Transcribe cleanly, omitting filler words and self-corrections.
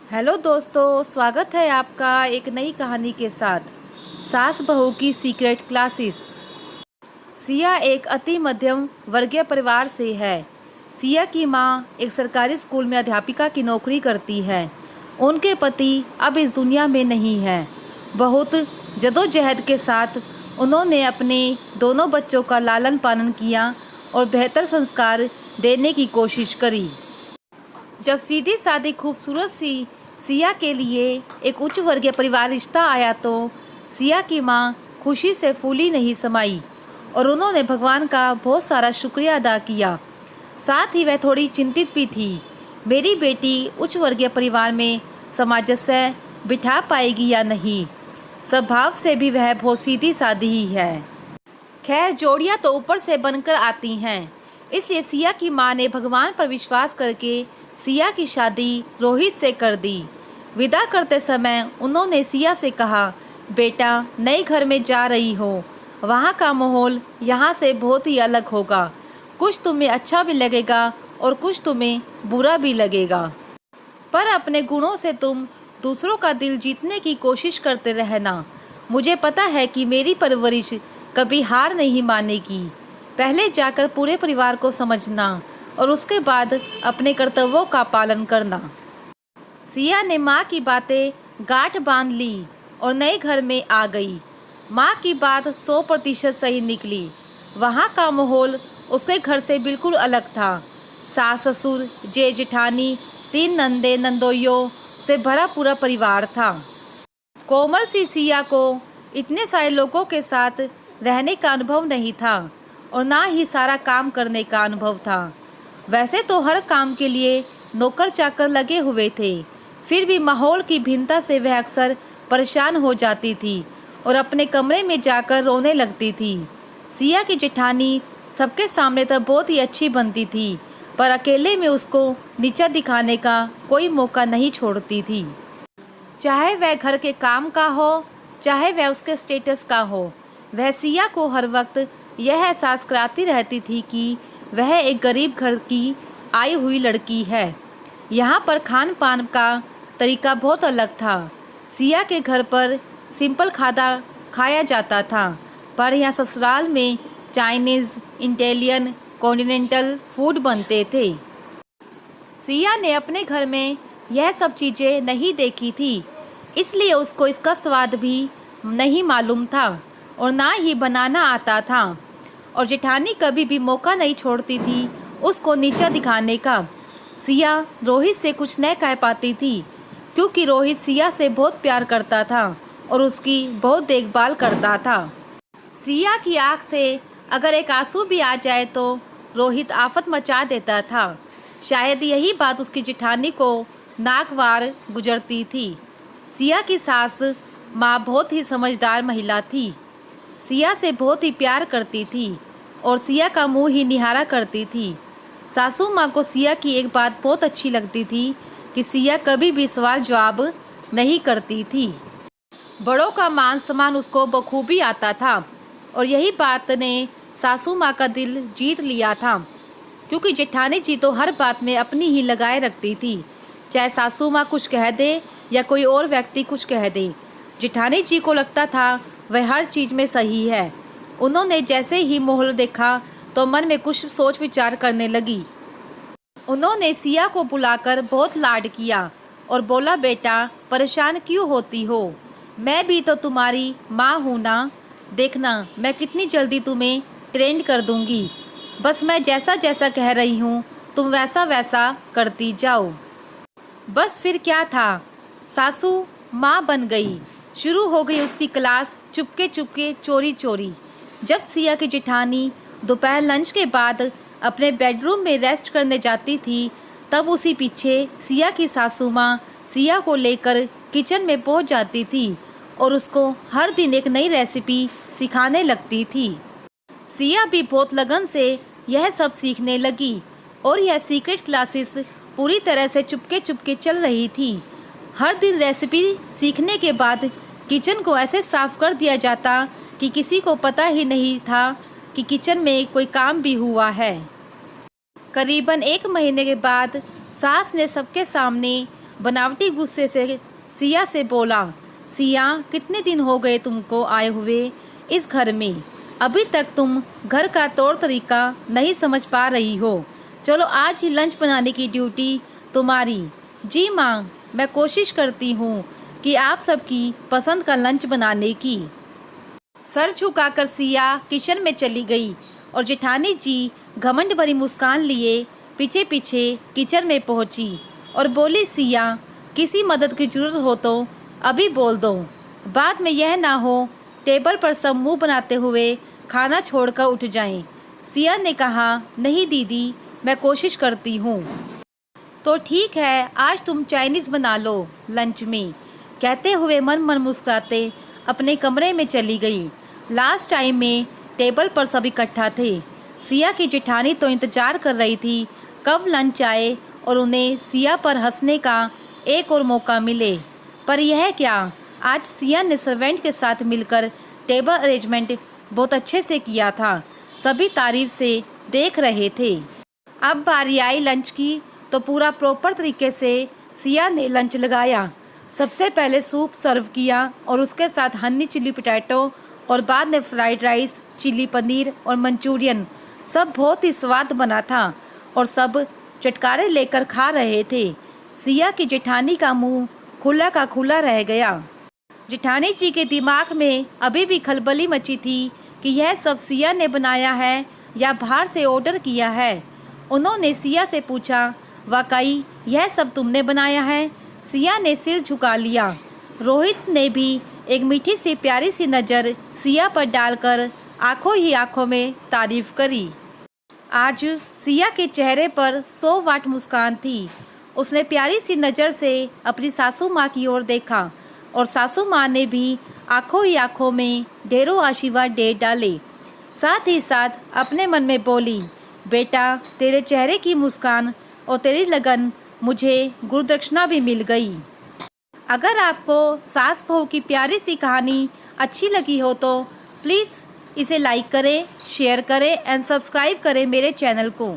Hello दोस्तों, स्वागत है आपका एक नई कहानी के साथ। सास बहू की सीक्रेट क्लासेस। सिया एक अति मध्यम वर्गीय परिवार से है। सिया की माँ एक सरकारी स्कूल में अध्यापिका की नौकरी करती है। उनके पति अब इस दुनिया में नहीं है। बहुत जदोजहद के साथ उन्होंने अपने दोनों बच्चों का लालन पालन किया और बेहतर संस्कार देने की कोशिश करी। जब सीधी सादी खूबसूरत सी सिया के लिए एक उच्च वर्गीय परिवार रिश्ता आया तो सिया की माँ खुशी से फूली नहीं समाई और उन्होंने भगवान का बहुत सारा शुक्रिया अदा किया। साथ ही वह थोड़ी चिंतित भी थी। मेरी बेटी उच्च वर्गीय परिवार में सामंजस्य बिठा पाएगी या नहीं। स्वभाव से भी वह बहुत सीधी सादी ही है। खैर, जोड़ियाँ तो ऊपर से बनकर आती हैं, इसलिए सिया की माँ ने भगवान पर विश्वास करके सिया की शादी रोहित से कर दी। विदा करते समय उन्होंने सिया से कहा, बेटा, नए घर में जा रही हो, वहाँ का माहौल यहाँ से बहुत ही अलग होगा। कुछ तुम्हें अच्छा भी लगेगा और कुछ तुम्हें बुरा भी लगेगा, पर अपने गुणों से तुम दूसरों का दिल जीतने की कोशिश करते रहना। मुझे पता है कि मेरी परवरिश कभी हार नहीं मानेगी। पहले जाकर पूरे परिवार को समझना और उसके बाद अपने कर्तव्यों का पालन करना। सिया ने माँ की बातें गांठ बांध ली और नए घर में आ गई। माँ की बात 100% सही निकली। वहाँ का माहौल उसके घर से बिल्कुल अलग था। सास ससुर, जेठ जेठानी, 3 नंदे नंदोइयों से भरा पूरा परिवार था। कोमल सी सिया को इतने सारे लोगों के साथ रहने का अनुभव नहीं था और ना ही सारा काम करने का अनुभव था। वैसे तो हर काम के लिए नौकर चाकर लगे हुए थे, फिर भी माहौल की भिन्नता से वह अक्सर परेशान हो जाती थी और अपने कमरे में जाकर रोने लगती थी। सिया की जेठानी सबके सामने तो बहुत ही अच्छी बनती थी, पर अकेले में उसको नीचा दिखाने का कोई मौका नहीं छोड़ती थी। चाहे वह घर के काम का हो, चाहे वह उसके स्टेटस का हो, वह सिया को हर वक्त यह एहसास कराती रहती थी कि वह एक गरीब घर की आई हुई लड़की है। यहाँ पर खान पान का तरीका बहुत अलग था। सिया के घर पर सिंपल खाना खाया जाता था, पर यहाँ ससुराल में चाइनीज़, इटालियन, कॉन्टिनेंटल फूड बनते थे। सिया ने अपने घर में यह सब चीज़ें नहीं देखी थी, इसलिए उसको इसका स्वाद भी नहीं मालूम था और ना ही बनाना आता था। और जेठानी कभी भी मौका नहीं छोड़ती थी उसको नीचा दिखाने का। सिया रोहित से कुछ न कह पाती थी, क्योंकि रोहित सिया से बहुत प्यार करता था और उसकी बहुत देखभाल करता था। सिया की आँख से अगर एक आंसू भी आ जाए तो रोहित आफत मचा देता था। शायद यही बात उसकी जेठानी को नागवार गुजरती थी। सिया की सास माँ बहुत ही समझदार महिला थी। सिया से बहुत ही प्यार करती थी और सिया का मुंह ही निहारा करती थी। सासू माँ को सिया की एक बात बहुत अच्छी लगती थी कि सिया कभी भी सवाल जवाब नहीं करती थी। बड़ों का मान सम्मान उसको बखूबी आता था और यही बात ने सासू माँ का दिल जीत लिया था, क्योंकि जेठानी जी तो हर बात में अपनी ही लगाए रखती थी। चाहे सासू माँ कुछ कह दे या कोई और व्यक्ति कुछ कह दे, जेठानी जी को लगता था वह हर चीज़ में सही है। उन्होंने जैसे ही माहौल देखा तो मन में कुछ सोच विचार करने लगी। उन्होंने सिया को बुलाकर बहुत लाड किया और बोला, बेटा, परेशान क्यों होती हो? मैं भी तो तुम्हारी माँ हूँ ना। देखना, मैं कितनी जल्दी तुम्हें ट्रेंड कर दूँगी। बस मैं जैसा जैसा कह रही हूँ तुम वैसा वैसा करती जाओ। बस फिर क्या था, सासू माँ बन गई। शुरू हो गई उसकी क्लास चुपके चुपके, चोरी चोरी। जब सिया की जेठानी दोपहर लंच के बाद अपने बेडरूम में रेस्ट करने जाती थी, तब उसी पीछे सिया की सासू माँ सिया को लेकर किचन में पहुँच जाती थी और उसको हर दिन एक नई रेसिपी सिखाने लगती थी। सिया भी बहुत लगन से यह सब सीखने लगी और यह सीक्रेट क्लासेस पूरी तरह से चुपके चुपके चल रही थी। हर दिन रेसिपी सीखने के बाद किचन को ऐसे साफ कर दिया जाता कि किसी को पता ही नहीं था कि किचन में कोई काम भी हुआ है। करीबन 1 महीने के बाद सास ने सबके सामने बनावटी गुस्से से सिया से बोला, सिया कितने दिन हो गए तुमको आए हुए इस घर में, अभी तक तुम घर का तौर तरीका नहीं समझ पा रही हो। चलो आज ही लंच बनाने की ड्यूटी तुम्हारी। जी माँ, मैं कोशिश करती हूँ कि आप सबकी पसंद का लंच बनाने की। सर झुकाकर सिया किचन में चली गई और जेठानी जी घमंड भरी मुस्कान लिए पीछे पीछे किचन में पहुंची और बोली, सिया किसी मदद की जरूरत हो तो अभी बोल दो, बाद में यह ना हो टेबल पर सब मुंह बनाते हुए खाना छोड़कर उठ जाएं। सिया ने कहा, नहीं दीदी, मैं कोशिश करती हूँ। तो ठीक है, आज तुम चाइनीज़ बना लो लंच में, कहते हुए मन मन मुस्कुराते अपने कमरे में चली गई। लास्ट टाइम में टेबल पर सब इकट्ठा थे। सिया की जेठानी तो इंतज़ार कर रही थी कब लंच आए और उन्हें सिया पर हंसने का एक और मौका मिले। पर यह क्या, आज सिया ने सर्वेंट के साथ मिलकर टेबल अरेंजमेंट बहुत अच्छे से किया था। सभी तारीफ से देख रहे थे। अब बारी आई लंच की तो पूरा प्रॉपर तरीके से सिया ने लंच लगाया। सबसे पहले सूप सर्व किया और उसके साथ हनी चिली पोटैटो और बाद में फ्राइड राइस, चिली पनीर और मंचूरियन। सब बहुत ही स्वाद बना था और सब चटकारे लेकर खा रहे थे। सिया की जेठानी का मुंह खुला का खुला रह गया। जेठानी जी के दिमाग में अभी भी खलबली मची थी कि यह सब सिया ने बनाया है या बाहर से ऑर्डर किया है। उन्होंने सिया से पूछा, वाकई यह सब तुमने बनाया है? सिया ने सिर झुका लिया। रोहित ने भी एक मीठी सी प्यारी सी नज़र सिया पर डालकर आंखों ही आंखों में तारीफ करी। आज सिया के चेहरे पर 100 वाट मुस्कान थी। उसने प्यारी सी नज़र से अपनी सासू माँ की ओर देखा और सासू माँ ने भी आंखों ही आंखों में ढेरों आशीर्वाद दे डाले। साथ ही साथ अपने मन में बोली, बेटा तेरे चेहरे की मुस्कान और तेरी लगन मुझे गुरुदक्षिणा भी मिल गई। अगर आपको सास बहू की प्यारी सी कहानी अच्छी लगी हो तो प्लीज़ इसे लाइक करें, शेयर करें एंड सब्सक्राइब करें मेरे चैनल को।